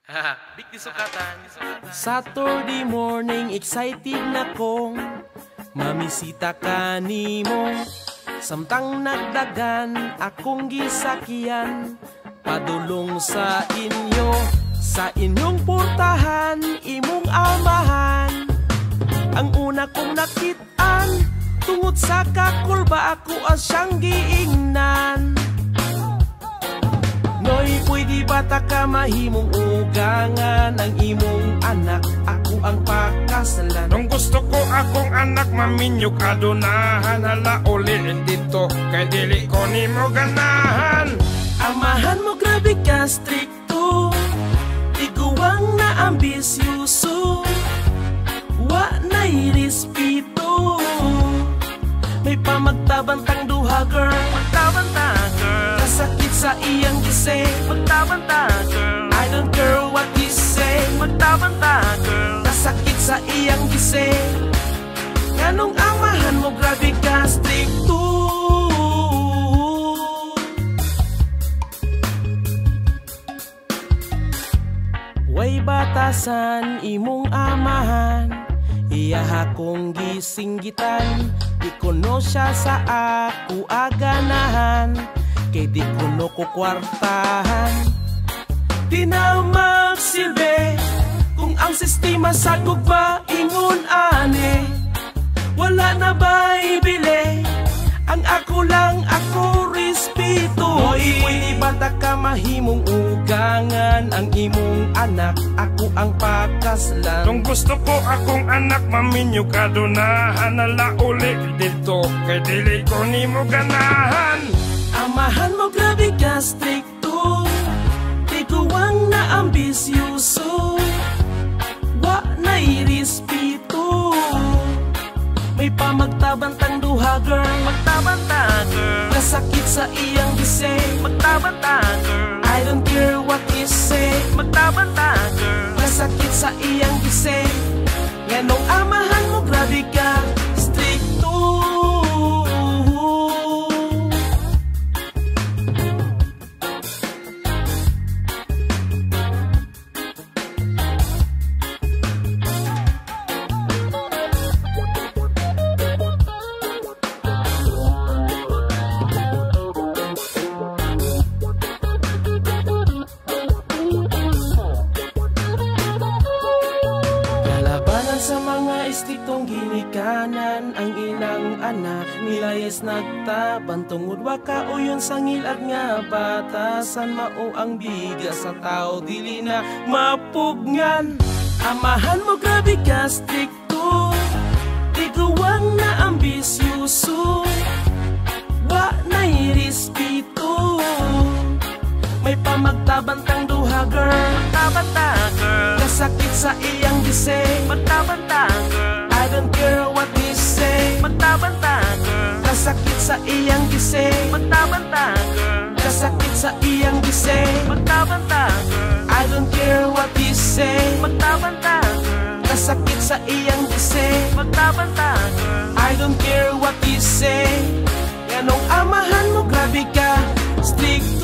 Big di sukatan. Saturday morning, excited na kong mamisita ka nimo. Samtang nagdagan akong gisakyan padulong sa inyo. Sa inyong portahan, imong amahan ang una kong nakitaan. Tungod sa kakulba ako ang siyang giingnan. Noy, pwede bata ka mahimong ugangan ang imong anak, ako ang pakasalan. Nung gusto ko akong anak maminyo kadunahan, hala uli dito kay dili ko nimo ganahan. Amahan mo grabe ka stricto, tiguang na ambisyoso, wa na'y respeto. May pamagtabantang duha girl, Magtabanta girl, kasakit sa iyang gise. magtabanta girl, I don't care what you say. magtabanta girl, Kasakit sa iyang gise. Nganong amahan mo grabe ka stricto. Way batasan imong amahan, iyaha kong gisinggitan. Di kuno siya sa ako aganahan, kay di kuno ko kwartahan. Di na magsilbi kung ang sistema sa gugba ingon ane. Wala na ba ibili ang ako lang ako respeto. Hoy, pwede bata ka mahimong ugangan ang imong anak, ako ang pakaslan. Nung gusto ko akong anak maminyo kadunahan, hala uli dito kay dili ko nimo ganahan. Amahan mo grabe ka stricto, tiguang na ambisyoso, wa na'y respeto. May pamagtabantang duha girl, magtabanta girl, kasakit sa iyang gise. magtabanta girl, I don't care what you say. magtabanta girl, Kasakit sa iyang gise. Nganong amahan mo grabe ka stricto. Sa mga istriktong ginikanan, ang ilang anak nilayas nagtaban. Tungod wa kauyon sa ngilad nga batasan, mao ang bigas sa tao dili na mapugngan. Amahan mo grabe ka stricto, tiguang na ambisyoso, wa na'y respeto. May pamagtabantang duha girl, magtabanta girl, kasakit sa iyang gise. magtabanta girl, I don't care what you say. magtabanta girl, Kasakit sa iyang gise. magtabanta girl, Kasakit sa iyang gise. magtabanta girl, I don't care what you say. magtabanta girl, Kasakit sa iyang gise. magtabanta girl, I don't care what you say. Nganong amahan mo grabe ka strict.